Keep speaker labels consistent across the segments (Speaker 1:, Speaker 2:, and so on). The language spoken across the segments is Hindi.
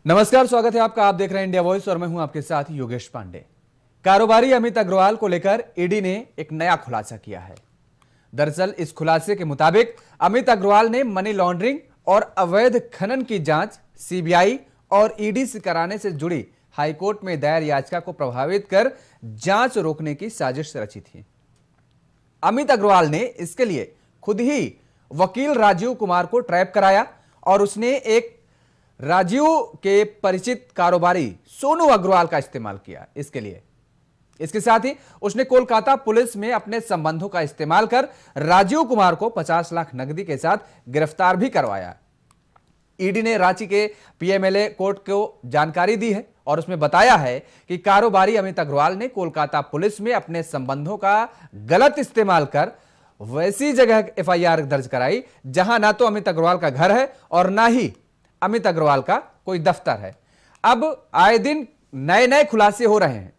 Speaker 1: नमस्कार, स्वागत है आपका। आप देख रहे हैं इंडिया वॉइस और मैं हूं आपके साथ योगेश पांडे। कारोबारी अमित अग्रवाल को लेकर ईडी ने एक नया खुलासा किया है। दरअसल इस खुलासे के मुताबिक अमित अग्रवाल ने मनी लॉन्ड्रिंग और अवैध खनन की जांच सीबीआई और ईडी से कराने से जुड़ी हाईकोर्ट में दायर याचिका को प्रभावित कर जांच रोकने की साजिश रची थी। अमित अग्रवाल ने इसके लिए खुद ही वकील राजीव कुमार को ट्रैप कराया और उसने एक राजीव के परिचित कारोबारी सोनू अग्रवाल का इस्तेमाल किया इसके लिए। इसके साथ ही उसने कोलकाता पुलिस में अपने संबंधों का इस्तेमाल कर राजीव कुमार को 50 लाख नकदी के साथ गिरफ्तार भी करवाया। ईडी ने रांची के पीएमएलए कोर्ट को जानकारी दी है और उसमें बताया है कि कारोबारी अमित अग्रवाल ने कोलकाता पुलिस में अपने संबंधों का गलत इस्तेमाल कर वैसी जगह एफआईआर दर्ज कराई जहां ना तो अमित अग्रवाल का घर है और ना ही अमित अग्रवाल का कोई दफ्तर है। अब आए दिन नए नए खुलासे हो रहे हैं।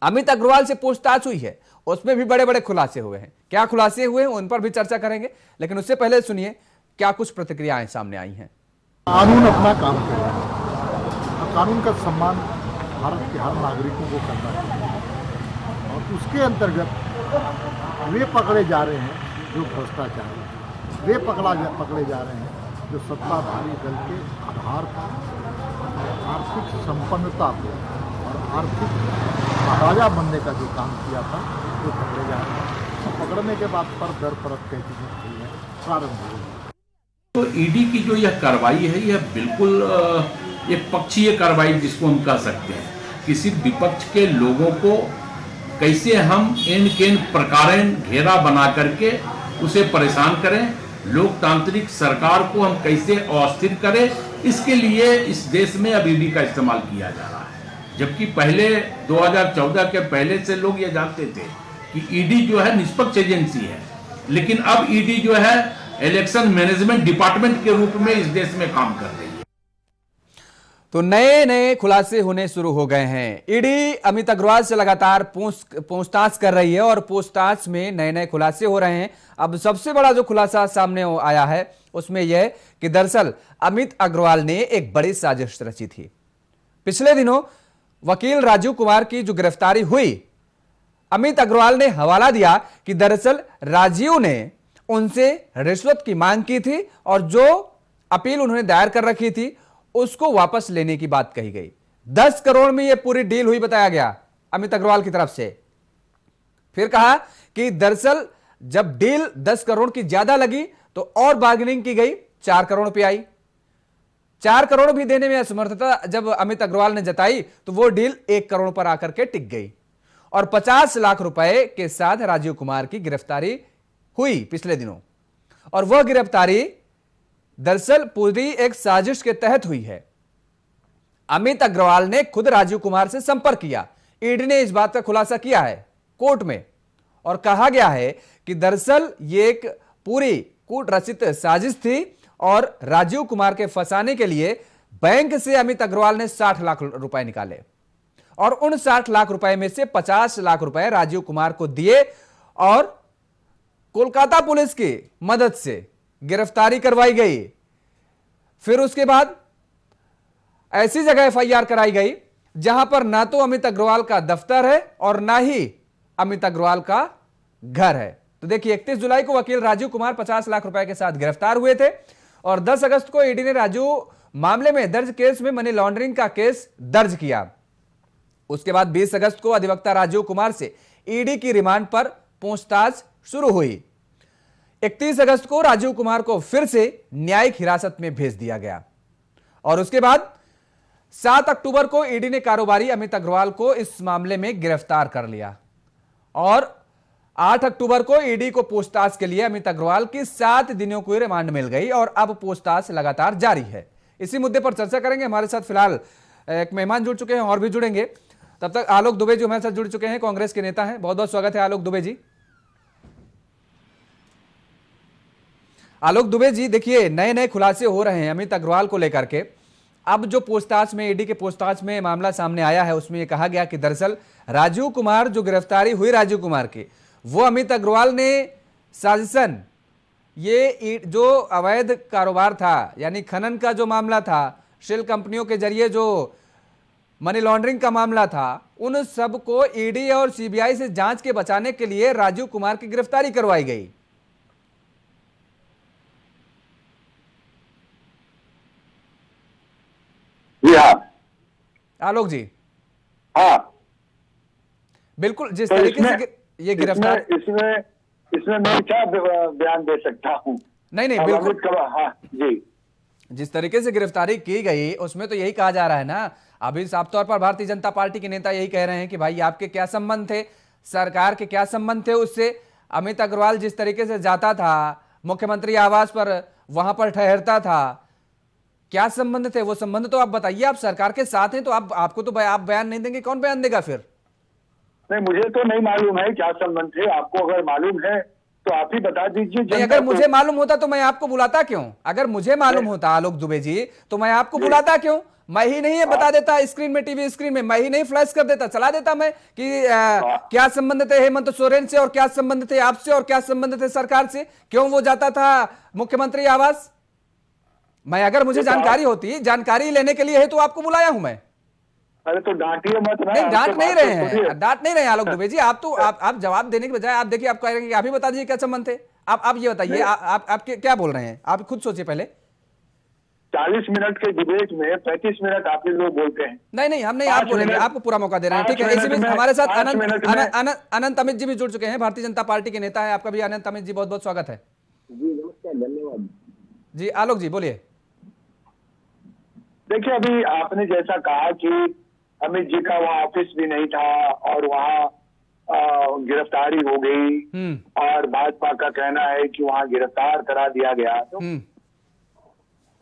Speaker 1: अमित अग्रवाल से पूछताछ हुई है, उसमें भी बड़े बड़े खुलासे हुए हैं। क्या खुलासे हुए हैं उन पर भी चर्चा करेंगे, लेकिन उससे पहले सुनिए क्या कुछ प्रतिक्रियाएं सामने आई हैं।
Speaker 2: कानून अपना काम कर रहा है और कानून का सम्मान भारत के हर नागरिकों को करना चाहिए और उसके अंतर्गत वे पकड़े जा रहे हैं जो भ्रष्टाचार, वे पकड़े जा रहे हैं जो सत्ताधारी दल के आधार पर आर्थिक संपन्नता को और आर्थिक महाराजा बनने का जो काम किया था वो पकड़े जा रहे हैं। और पकड़ने के बाद पर दर परत कई चीजें हुई हैं, प्रारंभ हुई है।
Speaker 3: तो ईडी की जो यह कार्रवाई है यह बिल्कुल एक पक्षीय कार्रवाई जिसको हम कह सकते हैं। किसी विपक्ष के लोगों को कैसे हम इन किन प्रकारेण घेरा बना करके उसे परेशान करें, लोकतांत्रिक सरकार को हम कैसे अस्थिर करें, इसके लिए इस देश में अब ईडी का इस्तेमाल किया जा रहा है। जबकि पहले 2014 के पहले से लोग ये जानते थे कि ईडी जो है निष्पक्ष एजेंसी है, लेकिन अब ईडी जो है इलेक्शन मैनेजमेंट डिपार्टमेंट के रूप में इस देश में काम कर रही है।
Speaker 1: तो नए नए खुलासे होने शुरू हो गए हैं। ईडी अमित अग्रवाल से लगातार पूछताछ कर रही है और पूछताछ में नए नए खुलासे हो रहे हैं। अब सबसे बड़ा जो खुलासा सामने आया है उसमें यह कि दरअसल अमित अग्रवाल ने एक बड़ी साजिश रची थी। पिछले दिनों वकील राजीव कुमार की जो गिरफ्तारी हुई, अमित अग्रवाल ने हवाला दिया कि दरअसल राजीव ने उनसे रिश्वत की मांग की थी और जो अपील उन्होंने दायर कर रखी थी उसको वापस लेने की बात कही गई। 10 करोड़ में यह पूरी डील हुई बताया गया अमित अग्रवाल की तरफ से। फिर कहा कि दरअसल जब डील 10 करोड़ की ज्यादा लगी तो और बार्गेनिंग की गई, 4 करोड़ पे आई। 4 करोड़ भी देने में असमर्थता जब अमित अग्रवाल ने जताई तो वो डील 1 करोड़ पर आकर के टिक गई और 50 लाख रुपए के साथ राजीव कुमार की गिरफ्तारी हुई पिछले दिनों। और वह गिरफ्तारी दरअसल पूरी एक साजिश के तहत हुई है। अमित अग्रवाल ने खुद राजीव कुमार से संपर्क किया। ईडी ने इस बात का खुलासा किया है कोर्ट में और कहा गया है कि दरअसल यह एक पूरी कूट रचित साजिश थी और राजीव कुमार के फंसाने के लिए बैंक से अमित अग्रवाल ने 60 लाख रुपए निकाले और उन 60 लाख रुपए में से 50 लाख रुपए राजीव कुमार को दिए और कोलकाता पुलिस की मदद से गिरफ्तारी करवाई गई। फिर उसके बाद ऐसी जगह एफआईआर कराई गई जहां पर ना तो अमित अग्रवाल का दफ्तर है और ना ही अमित अग्रवाल का घर है। तो देखिए 31 जुलाई को वकील राजीव कुमार 50 लाख रुपए के साथ गिरफ्तार हुए थे और 10 अगस्त को ईडी ने राजीव मामले में दर्ज केस में मनी लॉन्ड्रिंग का केस दर्ज किया। उसके बाद 20 अगस्त को अधिवक्ता राजीव कुमार से ईडी की रिमांड पर पूछताछ शुरू हुई। 31 अगस्त को राजीव कुमार को फिर से न्यायिक हिरासत में भेज दिया गया और उसके बाद 7 अक्टूबर को ईडी ने कारोबारी अमित अग्रवाल को इस मामले में गिरफ्तार कर लिया और 8 अक्टूबर को ईडी को पूछताछ के लिए अमित अग्रवाल की 7 दिनों की रिमांड मिल गई और अब पूछताछ लगातार जारी है। इसी मुद्दे पर चर्चा करेंगे। हमारे साथ फिलहाल एक मेहमान जुड़ चुके हैं और भी जुड़ेंगे। तब तक आलोक दुबे जी हमारे साथ जुड़ चुके हैं, कांग्रेस के नेता हैं। बहुत बहुत स्वागत है आलोक दुबे जी। आलोक दुबे जी, देखिए नए नए खुलासे हो रहे हैं अमित अग्रवाल को लेकर के। अब जो पूछताछ में ईडी के पूछताछ में मामला सामने आया है उसमें यह कहा गया कि दरअसल राजीव कुमार जो गिरफ्तारी हुई राजीव कुमार की, वो अमित अग्रवाल ने साजिशन ये जो अवैध कारोबार था यानी खनन का जो मामला था, शेल कंपनियों के जरिए जो मनी लॉन्ड्रिंग का मामला था, उन सबको ईडी और सीबीआई से जांच के बचाने के लिए राजीव कुमार की गिरफ्तारी करवाई गई।
Speaker 4: जी हाँ।
Speaker 1: आलोक जी,
Speaker 4: हाँ,
Speaker 1: बिल्कुल जिस
Speaker 4: तो
Speaker 1: तरीके से ये गिरफ्तार,
Speaker 4: इसमें मैं क्या बयान दे सकता हूँ?
Speaker 1: नहीं नहीं
Speaker 4: अब
Speaker 1: बिल्कुल,
Speaker 4: अमित कवा, हाँ जी,
Speaker 1: जिस तरीके से गिरफ्तारी की गई उसमें तो यही कहा जा रहा है ना, अभी साफ तौर पर भारतीय जनता पार्टी के नेता यही कह रहे हैं कि भाई आपके क्या संबंध थे, सरकार के क्या संबंध थे उससे। अमित अग्रवाल जिस तरीके से जाता था मुख्यमंत्री आवास पर, वहां पर ठहरता था, क्या संबंध थे? वो संबंध तो आप बताइए, आप सरकार के साथ हैं तो आपको तो आप बयान नहीं देंगे, कौन बयान देगा फिर?
Speaker 4: नहीं, मुझे तो नहीं मालूम है क्या संबंध थे। आपको अगर मालूम है तो आप ही बता दीजिए।
Speaker 1: नहीं, अगर मुझे मालूम होता तो मैं आपको बुलाता क्यों? अगर मुझे मालूम होता आलोक दुबे जी तो मैं आपको बुलाता क्यों? मैं ही नहीं बता देता स्क्रीन में, टीवी स्क्रीन में, मैं ही नहीं फ्लैश कर देता, चला देता मैं कि क्या संबंध थे हेमंत सोरेन से और क्या संबंध थे आपसे और क्या संबंध थे सरकार से, क्यों वो जाता था मुख्यमंत्री आवास? मैं अगर मुझे जानकारी होती, जानकारी लेने के लिए है तो आपको बुलाया हूं मैं।
Speaker 4: अरे तो डांटिए मत ना।
Speaker 1: नहीं, डांट नहीं रहे हैं, डांट नहीं रहे हैं आलोक दुबे जी। आप तो आप जवाब देने के बजाय आप देखिए, आप कह रहे हैं कि आप ही बता दीजिए क्या संबंध थे। आप ये बताइए, आप क्या बोल रहे हैं, आप खुद सोचिए पहले।
Speaker 4: 40 मिनट के डिबेट में 35 मिनट आप ही लोग बोलते हैं।
Speaker 1: नहीं, हम नहीं, आप बोलेंगे, आपको पूरा मौका दे रहे हैं, ठीक है। इसी बीच हमारे साथ अनंत अमित जी भी जुड़ चुके हैं, भारतीय जनता पार्टी के नेता है। आपका भी अनंत अमित जी बहुत बहुत स्वागत है।
Speaker 4: जी नमस्कार, धन्यवाद।
Speaker 1: जी आलोक जी बोलिए।
Speaker 4: देखिए, अभी आपने जैसा कहा कि अमित जी का वहाँ ऑफिस भी नहीं था और वहाँ गिरफ्तारी हो गई और भाजपा का कहना है कि वहाँ गिरफ्तार करा दिया गया। तो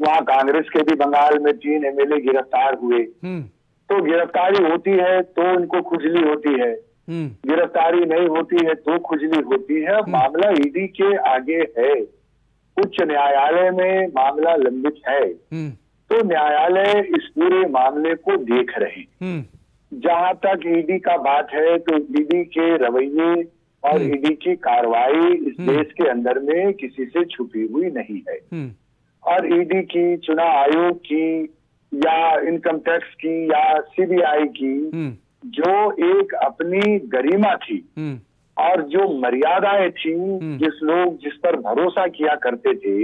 Speaker 4: वहाँ कांग्रेस के भी बंगाल में 3 एमएलए गिरफ्तार हुए। तो गिरफ्तारी होती है तो इनको खुजली होती है, गिरफ्तारी नहीं होती है तो खुजली होती है। मामला ईडी के आगे है, उच्च न्यायालय में मामला लंबित है। तो न्यायालय इस पूरे मामले को देख रहे हैं। जहां तक ईडी का बात है तो ईडी के रवैये और ईडी की कार्रवाई इस देश के अंदर में किसी से छुपी हुई नहीं है। और ईडी की, चुनाव आयोग की या इनकम टैक्स की या सीबीआई की जो एक अपनी गरिमा थी और जो मर्यादाएं थी, जिस पर भरोसा किया करते थे,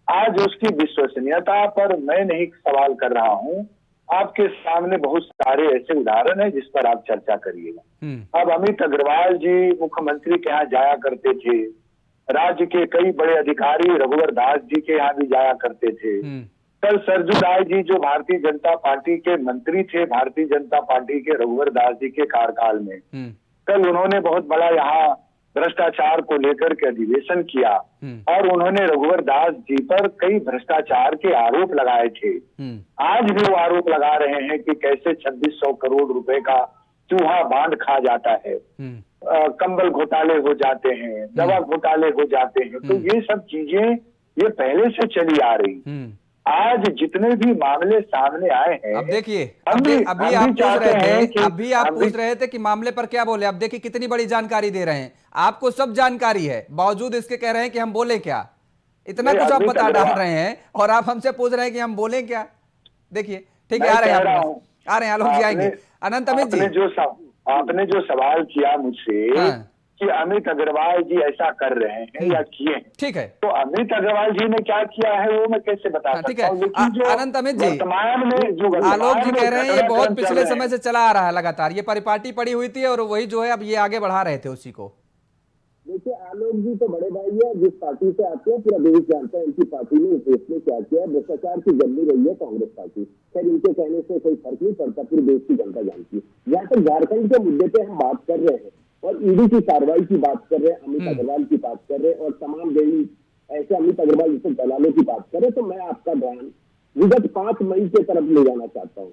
Speaker 4: आज उसकी विश्वसनीयता पर मैं नहीं सवाल कर रहा हूं। आपके सामने बहुत सारे ऐसे उदाहरण हैं जिस पर आप चर्चा करिएगा। अब अमित अग्रवाल जी मुख्यमंत्री के यहाँ जाया करते थे, राज्य के कई बड़े अधिकारी रघुवर दास जी के यहाँ भी जाया करते थे। कल सरजू राय जी जो भारतीय जनता पार्टी के मंत्री थे, भारतीय जनता पार्टी के रघुवर दास जी के कार्यकाल में, कल उन्होंने बहुत बड़ा यहाँ भ्रष्टाचार को लेकर के अधिवेशन किया और उन्होंने रघुवर दास जी पर कई भ्रष्टाचार के आरोप लगाए थे। आज भी वो आरोप लगा रहे हैं कि कैसे 2600 करोड़ रुपए का चूहा बांध खा जाता है, कंबल घोटाले हो जाते हैं, दवा घोटाले हो जाते हैं। तो ये सब चीजें ये पहले से चली आ रही। आज जितने भी मामले सामने आए हैं,
Speaker 1: अब देखिए, अभी आप पूछ रहे थे कि मामले पर क्या बोले। अब देखिए कितनी बड़ी जानकारी दे रहे हैं, आपको सब जानकारी है, बावजूद इसके कह रहे हैं कि हम बोले क्या। इतना कुछ आप बता डाल रहे हैं और आप हमसे पूछ रहे हैं कि हम बोले क्या। देखिए ठीक है, आ रहे हैं आलोक जी, आएंगे। अनंत अमित जी,
Speaker 4: आपने जो सवाल किया मुझसे कि अमित अग्रवाल जी ऐसा कर रहे हैं या किए हैं,
Speaker 1: ठीक है,
Speaker 4: तो अमित अग्रवाल जी ने क्या किया है वो मैं कैसे बता सकता हूं। लेकिन जो
Speaker 1: अनंत अमित जी,
Speaker 4: आलोक
Speaker 1: जी कह रहे हैं ये बहुत पिछले समय से चला आ रहा है लगातार, ये परिपाटी पड़ी हुई थी और वही जो है अब ये आगे बढ़ा रहे थे उसी को।
Speaker 5: देखिए, आलोक जी तो बड़े भाई है, जिस पार्टी से आते हैं पूरा देश जानता है इनकी पार्टी ने इस देश में क्या किया। भ्रष्टाचार की जमनी रही है कांग्रेस पार्टी, खैर इनके कहने से कोई फर्क नहीं पड़ता, पूरे देश की जनता जानती है। यहाँ तक झारखंड के मुद्दे पे हम बात कर रहे हैं और ईडी की कार्रवाई की बात कर रहे हैं, अमित अग्रवाल की बात कर रहे हैं और तमाम देवी ऐसे अमित अग्रवाल जैसे दलालों की बात कर रहे हैं, तो मैं आपका ध्यान विगत 5 मई के तरफ ले जाना चाहता हूँ।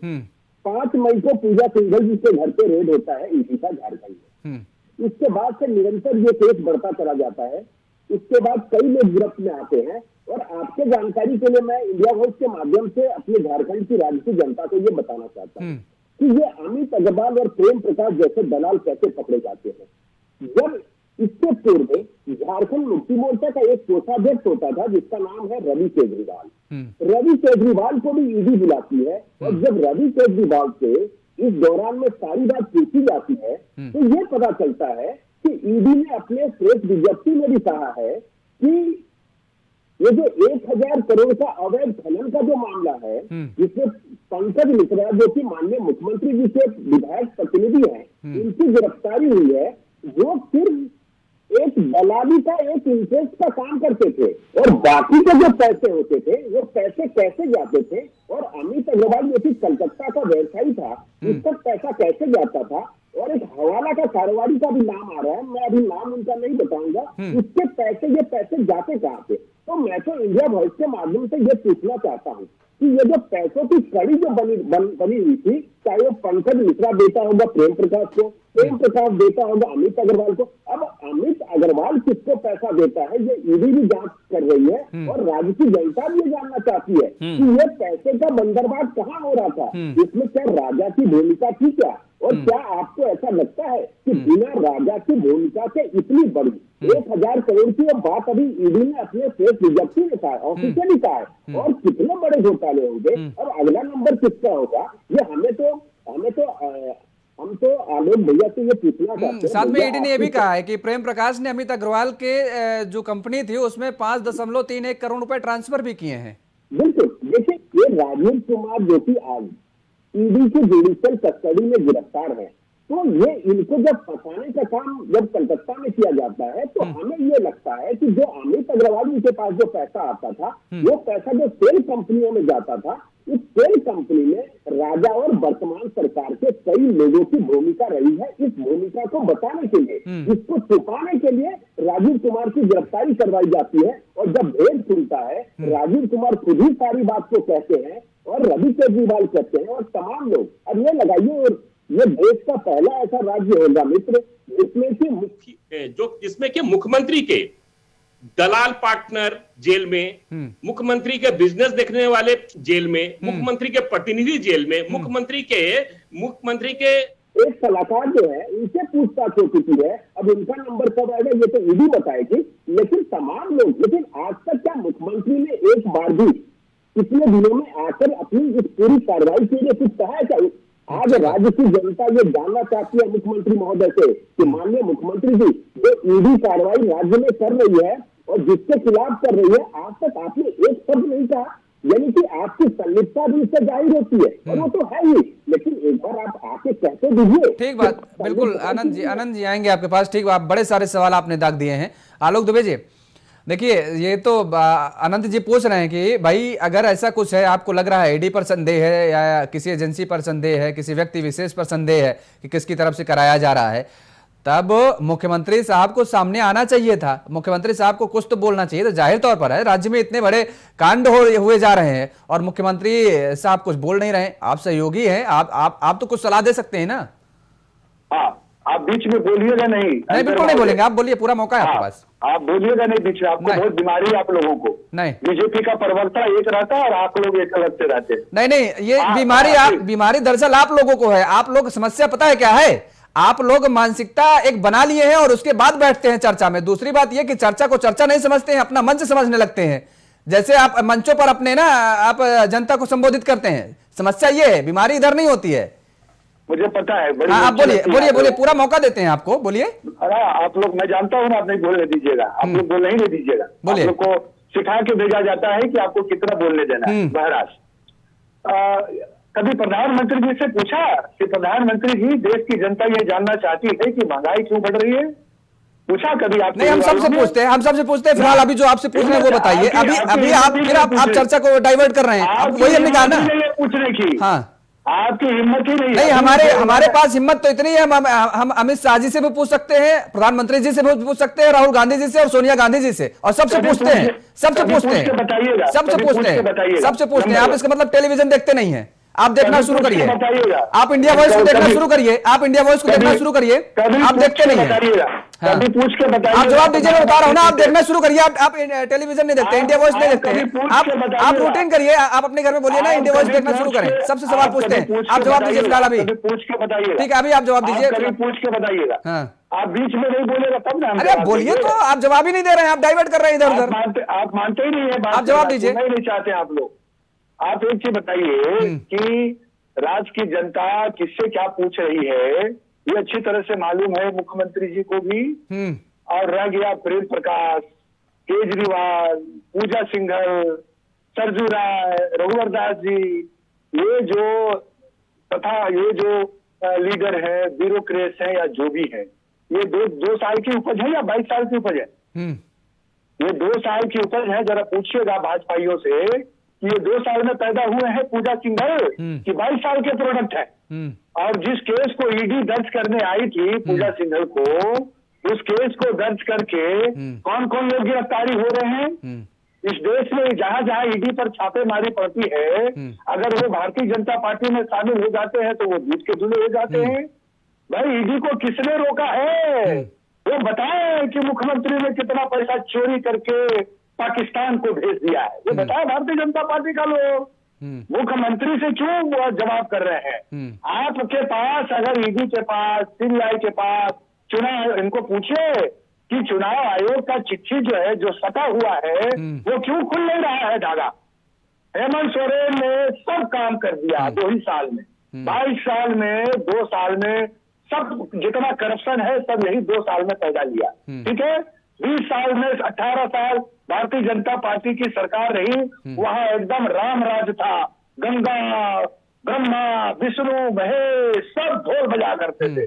Speaker 5: 5 मई को पूजा सिंघल जी के घर पे रेड होता है ईडी का झारखंड में। इसके बाद से निरंतर ये केस बढ़ता चला जाता है। इसके बाद कई लोग गिरफ्त में आते हैं और आपके जानकारी के लिए मैं इंडिया हाउस के माध्यम से अपने झारखंड की राज्य की जनता को ये बताना चाहता हूँ कि ये अमित अग्रवाल और प्रेम प्रकाश जैसे दलाल कैसे पकड़े जाते हैं। जब इससे पूर्व झारखंड मुक्ति मोर्चा का एक कोषाध्यक्ष होता था जिसका नाम है रवि केजरीवाल, रवि केजरीवाल को भी ईडी बुलाती है, और जब रवि केजरीवाल से इस दौरान में सारी बात पूछी जाती है तो ये पता चलता है कि ईडी ने अपने प्रेस विज्ञप्ति में भी कहा है कि ये जो 1000 करोड़ का अवैध खनन का जो मामला है, जिसमें पंकज मिश्रा जो कि माननीय मुख्यमंत्री जी के विधायक प्रतिनिधि हैं, इनकी गिरफ्तारी हुई है, वो सिर्फ एक दलाली का, एक इंटरेस्ट का काम करते थे, और बाकी के जो पैसे होते थे वो पैसे कैसे जाते थे, और अमित अग्रवाल जो कि कलकत्ता का व्यवसायी था, उस तक पैसा कैसे जाता था, और एक हवाला का कारोबारी का भी नाम आ रहा है, मैं अभी नाम उनका नहीं बताऊंगा, उसके पैसे, ये पैसे जाते कहाँ पे। तो मैं तो इंडिया वॉइस के माध्यम से ये पूछना चाहता हूँ कि ये जो पैसों की कड़ी जो बनी हुई थी, चाहे वो पंकज मिश्रा देता होगा प्रेम प्रकाश को, प्रेम प्रकाश देता होगा अमित अग्रवाल को, अब अमित अग्रवाल किसको पैसा देता है ये ईडी भी जांच कर रही है, और राज्य की जनता भी ये जानना चाहती है कि ये पैसे का बंदरबांट कहाँ हो रहा था, इसमें क्या राजा की भूमिका थी क्या, और क्या आपको ऐसा लगता है कि बिना राजा की भूमिका से इतनी बड़ी 1000 करोड़ की बात अभी ईडी ने अपने प्रेस विज्ञप्ति में कहा है, ऑफिशियली कहा है, और कितने बड़े घोटाले होंगे, और अगला नंबर किसका होगा, ये हम तो आलोक भैया से ये पूछना चाहते हैं।
Speaker 1: साथ में ईडी ने यह भी कहा है कि प्रेम प्रकाश ने अमित अग्रवाल के जो कंपनी थी उसमें 5.31 करोड़ रुपए ट्रांसफर भी किए हैं।
Speaker 5: बिल्कुल, देखिए ये राजीव कुमार जो कि आज ईडी की जुडिशियल कस्टडी में गिरफ्तार है, तो ये इनको जब फंसाने का काम जब कलकत्ता में किया जाता है तो हमें ये लगता है कि जो अमित अग्रवाल के पास जो पैसा आता था, वो पैसा जो तेल कंपनियों में जाता था, इस तेल कंपनी में राजा और वर्तमान सरकार के कई लोगों की भूमिका रही है। इस भूमिका को बताने के लिए, इसको छुपाने के लिए राजीव कुमार की गिरफ्तारी करवाई जाती है, और जब भेद खुलता है राजीव कुमार खुद ही सारी बात को कहते हैं, और रवि केजरीवाल कहते हैं, और तमाम लोग। अब ये लगाइए, और ये देश का पहला ऐसा राज्य होगा मित्र
Speaker 6: जिसमें कि मुख्यमंत्री के दलाल पार्टनर जेल में, मुख्यमंत्री के बिजनेस देखने वाले जेल में, मुख्यमंत्री के प्रतिनिधि जेल में, मुख्यमंत्री के
Speaker 5: एक सलाहकार जो है उनसे पूछताछ हो चुकी है। अब उनका नंबर कब आएगा ये तो ईडी बताएगी, लेकिन तमाम लोग, लेकिन आज तक क्या मुख्यमंत्री ने एक बार भी पिछले दिनों में आकर अपनी इस पूरी कार्रवाई के लिए कुछ कहा है क्या? आज राज्य की जनता ये जानना चाहती है मुख्यमंत्री महोदय से कि माननीय मुख्यमंत्री जी जो ईडी कार्रवाई राज्य में कर रही है और जिसके खिलाफ कर रही है, आज तक आपने एक शब्द नहीं कहा, यानी कि आपकी संलिप्तता भी इससे जाहिर होती है, और वो तो है ही, लेकिन एक बार आप आके कहते दीजिए।
Speaker 1: ठीक बात, बिल्कुल आनंद जी आएंगे आपके पास। ठीक, आप बड़े सारे सवाल आपने दाग दिए हैं। आलोक दुबे जी, देखिए ये तो अनंत जी पूछ रहे हैं कि भाई अगर ऐसा कुछ है, आपको लग रहा है ईडी पर संदेह है या किसी एजेंसी पर संदेह है, किसी व्यक्ति विशेष पर संदेह है कि किसकी तरफ से कराया जा रहा है, तब मुख्यमंत्री साहब को सामने आना चाहिए था। मुख्यमंत्री साहब को कुछ तो बोलना चाहिए था। जाहिर तौर पर है राज्य में इतने बड़े कांड हुए जा रहे हैं और मुख्यमंत्री साहब कुछ बोल नहीं रहे। आप सहयोगी हैं, आप तो कुछ सलाह दे सकते हैं ना।
Speaker 4: हाँ, आप बीच में बोलिएगा नहीं।
Speaker 1: नहीं, बिल्कुल नहीं बोलेंगे, आप बोलिए, पूरा मौका है आपके पास।
Speaker 4: आप बोलिएगा नहीं बीच में, आपको बहुत बीमारी है आप लोगों को।
Speaker 1: नहीं,
Speaker 4: बीजेपी का प्रवक्ता एक रहता है और आप लोग एक अलग से रहते हैं।
Speaker 1: नहीं, ये बीमारी दरअसल आप लोगों को है। आप लोग समस्या पता है क्या है, आप लोग मानसिकता एक बना लिए हैं और उसके बाद बैठते हैं चर्चा में। दूसरी बात यह कि चर्चा को चर्चा नहीं समझते हैं, अपना मंच समझने लगते हैं। जैसे आप मंचों पर अपने ना आप जनता को संबोधित करते हैं। समस्या ये है, बीमारी इधर नहीं होती है।
Speaker 4: मुझे पता है।
Speaker 1: आप बोलिए, पूरा मौका देते हैं आपको, बोलिए।
Speaker 4: अरे आप लोग, मैं जानता हूँ आप नहीं बोलने दीजिएगा, आप लोग बोलने ही नहीं दीजिएगा। आप लोग को सिखा के भेजा जाता है कि आपको कितना बोलने देना है। बहरहाल कभी प्रधानमंत्री जी से पूछा कि प्रधानमंत्री जी देश की जनता ये जानना चाहती है कि महंगाई क्यों बढ़ रही है? पूछा कभी आप?
Speaker 1: नहीं, हम सबसे पूछते हैं, फिलहाल अभी जो आपसे पूछ रहे हैं वो बताइए। अभी आप चर्चा को डाइवर्ट कर रहे हैं, वही हमने कहा ना
Speaker 4: पूछने की।
Speaker 1: हाँ,
Speaker 4: आपकी हिम्मत ही नहीं।
Speaker 1: हमारे पास हिम्मत तो इतनी है, हम अमित शाह जी से भी पूछ सकते हैं, प्रधानमंत्री जी से भी पूछ सकते हैं, राहुल गांधी जी से और सोनिया गांधी जी से, और सबसे पूछते हैं। आप इसका मतलब टेलीविजन देखते नहीं है। आप देखना शुरू करिए, आप इंडिया वॉइस को देखना शुरू करिए, आप इंडिया वॉइस को देखना शुरू करिए, आप देखते नहीं हैं। हाँ।
Speaker 4: पूछ के बताइए,
Speaker 1: आप जवाब दीजिए, मैं बता रहा हूँ ना, आप देखना शुरू करिए। आप टेलीविजन नहीं देखते, इंडिया वॉइस नहीं देखते, आप रूटीन करिए, आप अपने घर में बोलिए ना इंडिया वॉइस देखना शुरू करें, सबसे सवाल पूछते हैं। आप जवाब दीजिए फिलहाल अभी,
Speaker 4: पूछ के बताइए।
Speaker 1: ठीक है, अभी आप जवाब दीजिए,
Speaker 4: पूछ के बताइएगा।
Speaker 1: हाँ,
Speaker 4: आप बीच में नहीं बोलेगा तब ना।
Speaker 1: अरे आप बोलिए तो, आप जवाब ही नहीं दे रहे हैं, आप डाइवर्ट कर रहे हैं इधर उधर।
Speaker 4: आप मानते ही नहीं है बात,
Speaker 1: आप जवाब दीजिए।
Speaker 4: नहीं चाहते आप लोग। आप एक चीज बताइए कि राज्य की जनता किससे क्या पूछ रही है, ये अच्छी तरह से मालूम है मुख्यमंत्री जी को भी, और रह गया प्रेम प्रकाश, केजरीवाल, पूजा सिंघल, सरजू राय, रघुवर दास जी, ये जो तथा ये जो लीडर है, ब्यूरोक्रेट्स है या जो भी है, ये दो साल की उपज है या 22 साल की उपज है? ये 2 साल की उपज है। जरा पूछिएगा भाजपाइयों से कि ये 2 साल में पैदा हुए हैं पूजा सिंघल कि 22 साल के प्रोडक्ट है? और जिस केस को ईडी दर्ज करने आई थी पूजा सिंघल को, उस केस को दर्ज करके कौन कौन लोग गिरफ्तारी हो रहे हैं इस देश में? जहां जहां ईडी पर छापेमारी पड़ती है, अगर वो भारतीय जनता पार्टी में शामिल हो जाते हैं तो वो दूध के दूल्हे हो जाते हैं। भाई ईडी को किसने रोका है? वो बताए कि मुख्यमंत्री ने कितना पैसा चोरी करके पाकिस्तान को भेज दिया है, ये बताया भारतीय जनता पार्टी का लोग। मुख्यमंत्री से क्यों जवाब कर रहे हैं? आपके पास अगर ईडी के पास, सीबीआई के पास चुनाव, इनको पूछिए कि चुनाव आयोग का चिट्ठी जो है, जो सटा हुआ है, वो क्यों खुल नहीं रहा है धागा? हेमंत सोरेन ने सब काम कर दिया 2 ही साल में, 22 साल में, 2 साल में सब जितना करप्शन है सब यही 2 साल में पैदा लिया। ठीक है, 20 साल में 18 साल भारतीय जनता पार्टी की सरकार रही, वहां एकदम राम राज था, गंगा, ब्रह्मा, विष्णु, महेश सब ढोल बजा करते थे।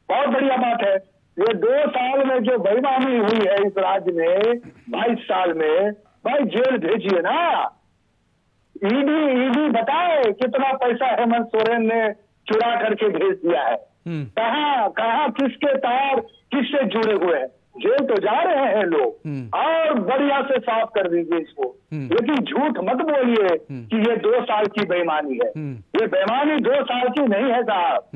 Speaker 4: बहुत बढ़िया बात है। ये 2 साल में जो बेईमानी हुई है इस राज्य में, 22 साल में, भाई जेल भेजिए ना। ईडी बताए कितना पैसा हेमंत सोरेन ने चुरा करके भेज दिया है, कहाँ किसके तार किससे जुड़े हुए हैं? जेल तो जा रहे हैं लोग, और बढ़िया से साफ कर दीजिए इसको। लेकिन झूठ मत बोलिए कि ये 2 साल की बेईमानी है। ये बेईमानी 2 साल की नहीं है साहब।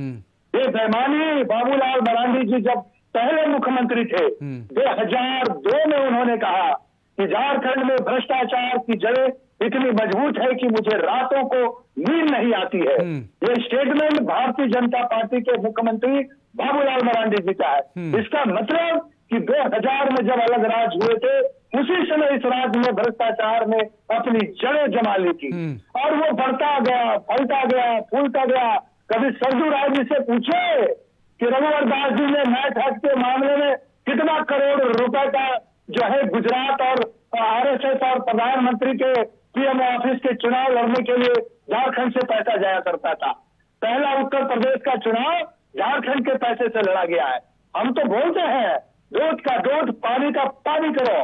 Speaker 4: ये बेईमानी बाबूलाल मरांडी जी जब पहले मुख्यमंत्री थे, 2002 में उन्होंने कहा कि झारखंड में भ्रष्टाचार की जड़ें इतनी मजबूत है कि मुझे रातों को नींद नहीं आती है। ये स्टेटमेंट भारतीय जनता पार्टी के मुख्यमंत्री बाबूलाल मरांडी जी का है। इसका मतलब कि 2000 में जब अलग राज हुए थे, उसी समय इस राज्य में भ्रष्टाचार ने अपनी जड़ें जमा ली थी, और वो बढ़ता गया, फलता गया, फूलता गया। कभी सरजू राय जी से पूछे कि रघुवर दास जी ने मैट हट के मामले में कितना करोड़ रुपए का जो है गुजरात और आरएसएस और प्रधानमंत्री के पीएम ऑफिस के चुनाव लड़ने के लिए झारखंड से पैसा जाया करता था। पहला उत्तर प्रदेश का चुनाव झारखंड के पैसे से लड़ा गया है। हम तो बोलते हैं दूध का दूध, पानी का पानी करो।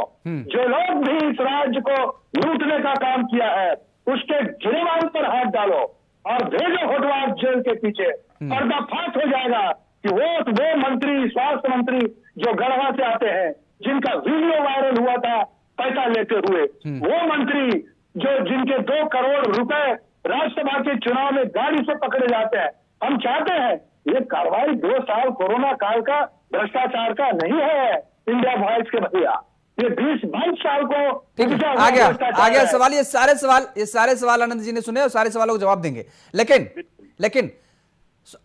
Speaker 4: जो लोग भी इस राज्य को लूटने का काम किया है, उसके गिरबान पर हाथ डालो और भेजो होटवार जेल के पीछे। पर्दाफाश हो जाएगा कि वो मंत्री, स्वास्थ्य मंत्री जो गढ़वा से आते हैं, जिनका वीडियो वायरल हुआ था पैसा लेते हुए, वो मंत्री जो जिनके 2 करोड़ रुपए राज्यसभा के चुनाव में गाड़ी से पकड़े जाते हैं। हम चाहते हैं ये कार्रवाई 2 साल कोरोना काल का भ्रष्टाचार का नहीं है इंडिया वॉइस के भैया, ये 20-22 साल को
Speaker 1: आ गया सवाल। ये सारे सवाल आनंद जी ने सुने और सारे सवालों को जवाब देंगे। लेकिन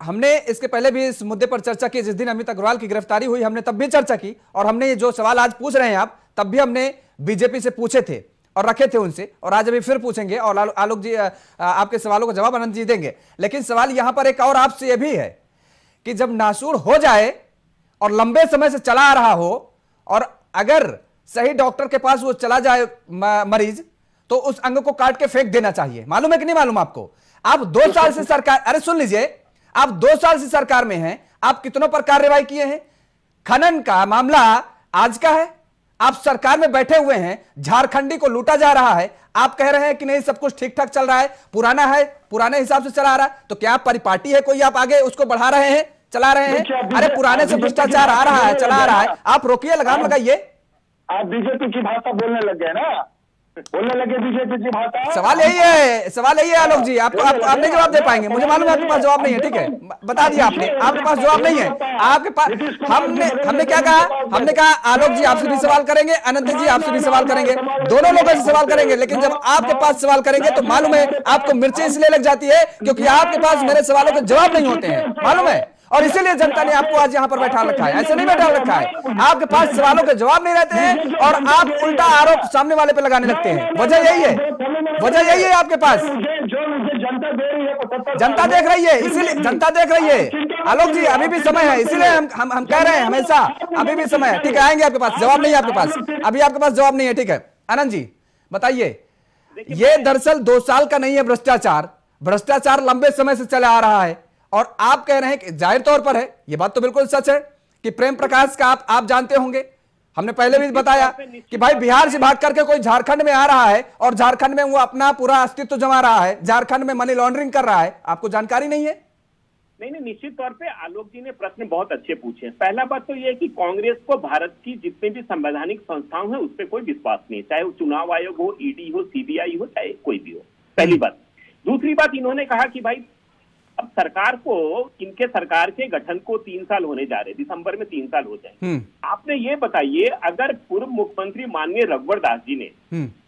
Speaker 1: हमने इसके पहले भी इस मुद्दे पर चर्चा की, जिस दिन अमित अग्रवाल की गिरफ्तारी हुई हमने तब भी चर्चा की, और हमने ये जो सवाल आज पूछ रहे हैं आप, तब भी हमने बीजेपी से पूछे थे और रखे थे उनसे, और आज अभी फिर पूछेंगे, और आलोक जी आपके सवालों का जवाब आनंद जी देंगे। लेकिन सवाल यहां पर एक और आपसे यह भी है कि जब नासूर हो जाए और लंबे समय से चला आ रहा हो, और अगर सही डॉक्टर के पास वो चला जाए मरीज, तो उस अंग को काट के फेंक देना चाहिए। मालूम है कि नहीं मालूम आपको? आप 2 साल से सरकार, अरे सुन लीजिए, आप 2 साल से सरकार में हैं, आप कितनों पर कार्रवाई किए हैं? खनन का मामला आज का है, आप सरकार में बैठे हुए हैं, झारखंडी को लूटा जा रहा है, आप कह रहे हैं कि नहीं सब कुछ ठीक ठाक चल रहा है, पुराना है, पुराने हिसाब से चला रहा है। तो क्या परिपाटी है कोई, आप आगे उसको बढ़ा रहे हैं, चला रहे हैं? अरे पुराने से भ्रष्टाचार आ रहा है, चला आ रहा है, आप रोकिए, लगाम लगाइए।
Speaker 4: आप बीजेपी की भाषा बोलने लग गए ना। बोलने लगे बीजेपी की भाषा।
Speaker 1: सवाल यही है आलोक जी, आप नहीं जवाब दे पाएंगे, मुझे मालूम है आपके पास जवाब नहीं है, ठीक है, बता दिया आपने, आपके पास जवाब नहीं है आपके पास। हमने क्या कहा, हमने कहा आलोक जी आपसे भी सवाल करेंगे, अनंत जी आपसे भी सवाल करेंगे, दोनों लोगों से सवाल करेंगे, लेकिन जब आपके पास सवाल करेंगे तो मालूम है आपको मिर्चें इसलिए लग जाती है क्योंकि आपके पास मेरे सवालों के जवाब नहीं होते हैं, मालूम है, और इसीलिए जनता ने आपको आज यहां पर बैठा रखा है, ऐसे नहीं बैठा रखा है, आपके पास सवालों के जवाब नहीं रहते हैं और आप उल्टा आरोप सामने वाले पे लगाने लगते हैं, वजह यही है आपके पास।
Speaker 4: जो मुझे जनता दे रही है,
Speaker 1: जनता देख रही है, इसीलिए जनता देख रही है आलोक जी, अभी भी समय है, इसीलिए हम कह रहे हैं हमेशा अभी भी समय है, ठीक है, आएंगे आपके पास, जवाब नहीं है आपके पास, अभी आपके पास जवाब नहीं है, ठीक है। आनंद जी बताइए, ये दरअसल 2 साल का नहीं है भ्रष्टाचार लंबे समय से चला आ रहा है, और आप कह रहे हैं कि जाहिर तौर पर है, ये बात तो बिल्कुल सच है कि प्रेम प्रकाश का आप जानते होंगे, हमने पहले भी बताया कि भाई बिहार से भाग करके कोई झारखंड में आ रहा है और झारखंड में वो अपना पूरा अस्तित्व जमा रहा है, झारखंड में मनी लॉन्ड्रिंग कर रहा है, आपको जानकारी नहीं है?
Speaker 6: नहीं, निश्चित तौर पे आलोक जी ने प्रश्न बहुत अच्छे पूछे। पहला बात तो यह है कि कांग्रेस को भारत की जितने भी संवैधानिक संस्थाओं हैं उस पर कोई विश्वास नहीं है, चाहे वो चुनाव आयोग हो, ईडी हो, सीबीआई हो, चाहे कोई भी हो, पहली बात। दूसरी बात, इन्होंने कहा कि भाई अब सरकार को, इनके सरकार के गठन को 3 साल होने जा रहे, दिसंबर में 3 साल हो जाएंगे। आपने ये बताइए, अगर पूर्व मुख्यमंत्री माननीय रघुवर दास जी ने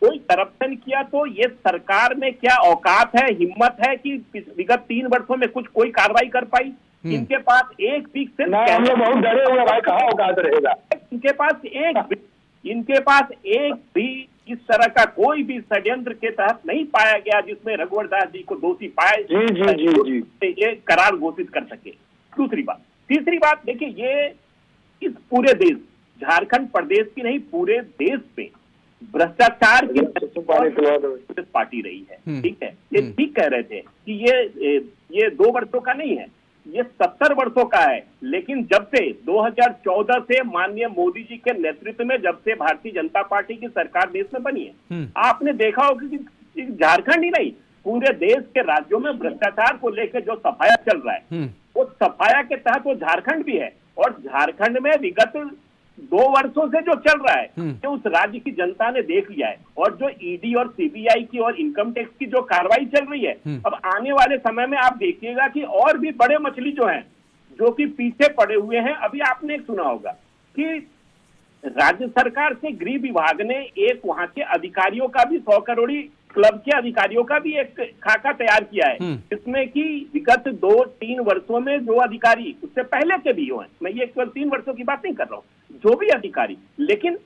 Speaker 6: कोई करप्शन किया तो ये सरकार में क्या औकात है, हिम्मत है कि विगत 3 वर्षों में कुछ कोई कार्रवाई कर पाई? इनके पास एक भी
Speaker 4: हम लोग बहुत डरे हुए भाई, कहाँ औकात रहेगा?
Speaker 6: इनके पास एक भी इस तरह का कोई भी षड्यंत्र के तहत नहीं पाया गया जिसमें रघुवर दास जी को दोषी पाए ये करार घोषित कर सके। दूसरी बात, तीसरी बात, देखिए, ये इस पूरे देश, झारखंड प्रदेश की नहीं, पूरे देश में भ्रष्टाचार की पार्टी रही है, ठीक है, ये ठीक कह रहे थे कि ये 2 वर्षों का नहीं है, ये 70 वर्षों का है। लेकिन जब से 2014 से माननीय मोदी जी के नेतृत्व में जब से भारतीय जनता पार्टी की सरकार देश में बनी है, आपने देखा होगा कि झारखंड ही नहीं, पूरे देश के राज्यों में भ्रष्टाचार को लेकर जो सफाया चल रहा है, वो सफाया के तहत वो झारखंड भी है, और झारखंड में विगत 2 वर्षों से जो चल रहा है जो उस राज्य की जनता ने देख लिया है, और जो ईडी और सीबीआई की और इनकम टैक्स की जो कार्रवाई चल रही है, अब आने वाले समय में आप देखिएगा कि और भी बड़े मछली जो हैं, जो कि पीछे पड़े हुए हैं। अभी आपने सुना होगा कि राज्य सरकार से गृह विभाग ने एक वहां के अधिकारियों का भी 100 करोड़ी क्लब के अधिकारियों का भी एक खाका तैयार किया है, जिसमें कि विगत 2-3 वर्षों में जो अधिकारी, उससे पहले के भी हुए, मैं ये केवल 3 वर्षों की बात नहीं कर रहा हूँ, जो भी अधिकारी, लेकिन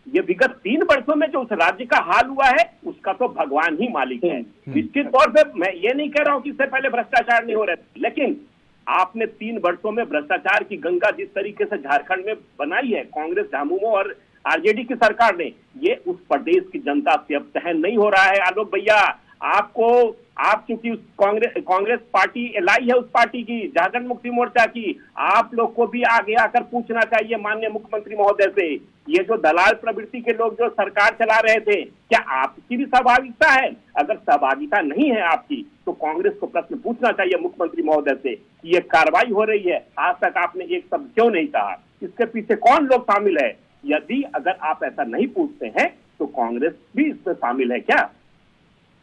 Speaker 6: ये विगत 3 वर्षों में जो उस राज्य का हाल हुआ है उसका तो भगवान ही मालिक है। निश्चित तौर पे मैं ये नहीं कह रहा हूँ कि इससे पहले भ्रष्टाचार नहीं हो रहे, लेकिन आपने 3 वर्षों में भ्रष्टाचार की गंगा जिस तरीके से झारखंड में बनाई है कांग्रेस, झामुमो और आरजेडी की सरकार ने, ये उस प्रदेश की जनता से अब सहन नहीं हो रहा है। आलोक भैया, आप चूंकि उस कांग्रेस पार्टी लाई है, उस पार्टी की, झारखंड मुक्ति मोर्चा की, आप लोग को भी आगे आकर पूछना चाहिए माननीय मुख्यमंत्री महोदय से, ये जो दलाल प्रवृत्ति के लोग जो सरकार चला रहे थे, क्या आपकी भी सहभागिता है? अगर सहभागिता नहीं है आपकी, तो कांग्रेस को प्रश्न पूछना चाहिए मुख्यमंत्री महोदय से कि ये कार्रवाई हो रही है, आज तक आपने एक शब्द क्यों नहीं कहा? इसके पीछे कौन लोग शामिल है? यदि अगर आप ऐसा नहीं पूछते हैं तो कांग्रेस भी इसमें शामिल है क्या?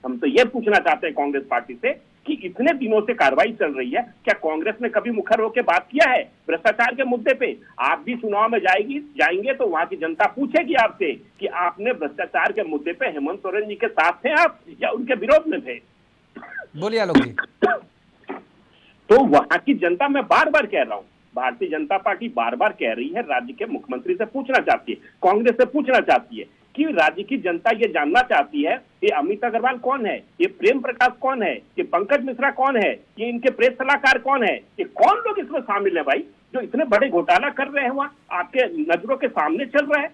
Speaker 6: हम तो ये पूछना चाहते हैं कांग्रेस पार्टी से कि इतने दिनों से कार्रवाई चल रही है, क्या कांग्रेस ने कभी मुखर होकर बात किया है भ्रष्टाचार के मुद्दे पे? आप भी चुनाव में जाएंगे तो वहां की जनता पूछेगी आपसे कि आपने भ्रष्टाचार के मुद्दे पे हेमंत सोरेन जी के साथ थे आप या उनके विरोध में थे?
Speaker 1: बोलिए आलोक जी।
Speaker 6: तो वहां की जनता, मैं बार बार कह रहा हूं, भारतीय जनता पार्टी बार बार कह रही है, राज्य के मुख्यमंत्री से पूछना चाहती है, कांग्रेस से पूछना चाहती है कि राज्य की जनता ये जानना चाहती है ये अमित अग्रवाल कौन है, ये प्रेम प्रकाश कौन है, ये पंकज मिश्रा कौन है, ये इनके प्रेस सलाहकार कौन है, ये कौन लोग इसमें शामिल है भाई, जो इतने बड़े घोटाला कर रहे हैं, वहां आपके नजरों के सामने चल रहा है।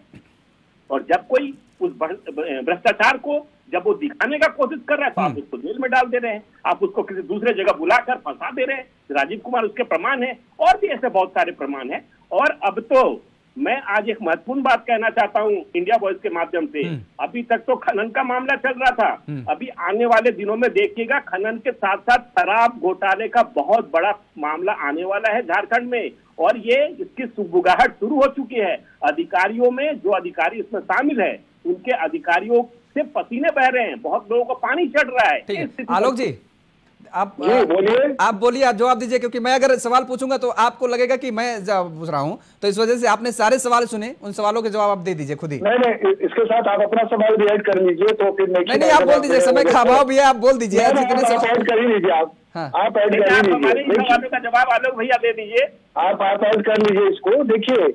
Speaker 6: और जब कोई उस भ्रष्टाचार को जब वो दिखाने का कोशिश कर रहा है तो आप उसको जेल में डाल दे रहे हैं, आप उसको किसी दूसरे जगह बुलाकर फंसा दे रहे हैं। राजीव कुमार उसके प्रमाण है, और भी ऐसे बहुत सारे प्रमाण हैं। और अब तो मैं आज एक महत्वपूर्ण बात कहना चाहता हूं इंडिया वॉइस के माध्यम से, अभी तक तो खनन का मामला चल रहा था, अभी आने वाले दिनों में देखिएगा खनन के साथ साथ शराब घोटाले का बहुत बड़ा मामला आने वाला है झारखंड में, और ये इसकी सुगबुगाहट शुरू हो चुकी है। अधिकारियों में जो अधिकारी इसमें शामिल है, उनके अधिकारियों सिर्फ पसीने बह रहे हैं, बहुत लोगों को पानी चढ़ रहा है।
Speaker 1: ठीक
Speaker 6: इस
Speaker 1: है
Speaker 6: स्थिति
Speaker 1: आलोक
Speaker 6: में-
Speaker 1: जी, आप
Speaker 4: बोलिए।
Speaker 1: आप बोलिए, आप जवाब दीजिए, क्योंकि मैं अगर सवाल पूछूंगा तो आपको लगेगा कि मैं पूछ रहा हूं, तो इस वजह से आपने सारे सवाल सुने, उन सवालों के जवाब आप दे दीजिए खुद ही।
Speaker 4: नहीं, इसके साथ आप अपना सवाल भी ऐड कर लीजिए, तो फिर
Speaker 1: नहीं, आप बोल दीजिए, समय का अभाव भी है, आप बोल दीजिए।
Speaker 4: नहीं,
Speaker 1: जितने
Speaker 4: आप
Speaker 1: सवाल
Speaker 4: ऐड कर ही लीजिए।
Speaker 1: हाँ।
Speaker 4: आप ऐड
Speaker 6: नहीं,
Speaker 4: कर
Speaker 6: आप
Speaker 4: ही
Speaker 6: हमारे इन
Speaker 4: लीजिए।
Speaker 6: सवालों का जवाब आलोक भैया दे दीजिए।
Speaker 4: आप ऐड कर लीजिए इसको। देखिए,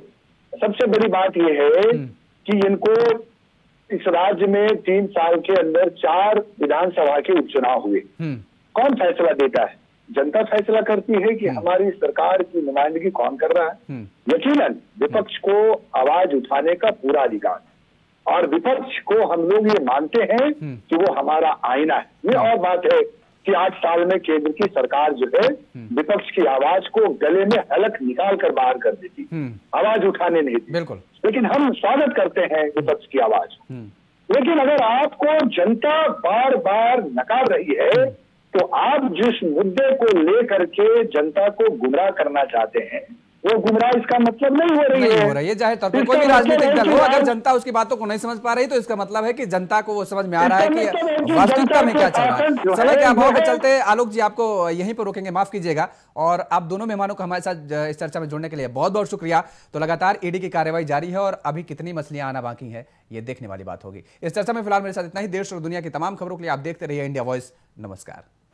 Speaker 4: सबसे बड़ी बात यह है कि इनको इस राज्य में 3 साल के अंदर 4 विधानसभा के उपचुनाव हुए। कौन फैसला देता है? जनता फैसला करती है कि हमारी सरकार की नुमाइंदगी कौन कर रहा है। यकीनन विपक्ष को आवाज उठाने का पूरा अधिकार, और विपक्ष को हम लोग ये मानते हैं कि वो हमारा आईना है। ये और बात है कि 8 साल में केंद्र की सरकार जो है विपक्ष की आवाज को गले में हलक निकाल कर बाहर कर देती, आवाज उठाने नहीं दी।
Speaker 1: बिल्कुल।
Speaker 4: लेकिन हम स्वागत करते हैं विपक्ष की आवाज। लेकिन अगर आपको जनता बार बार नकार रही है, तो आप जिस मुद्दे को लेकर के जनता को गुमराह करना चाहते हैं, वो गुमराह इसका मतलब नहीं हो रही है।
Speaker 1: हो रही है, चाहे तौर पर कोई भी राजनीतिक दल हो, अगर जनता उसकी बातों को नहीं समझ पा रही तो इसका मतलब है कि जनता को वो समझ में आ रहा है कि वास्तविकता में क्या चल रहा है। समय के अभाव के चलते आलोक जी आपको यहीं पर रोकेंगे, माफ कीजिएगा। और आप दोनों मेहमानों को हमारे साथ इस चर्चा में जुड़ने के लिए बहुत बहुत शुक्रिया। तो लगातार ईडी की कार्रवाई जारी है और अभी कितनी मछलियां आना बाकी है ये देखने वाली बात होगी। इस चर्चा में फिलहाल मेरे साथ इतना ही। देश और दुनिया की तमाम खबरों के लिए आप देखते रहिए इंडिया वॉइस। नमस्कार।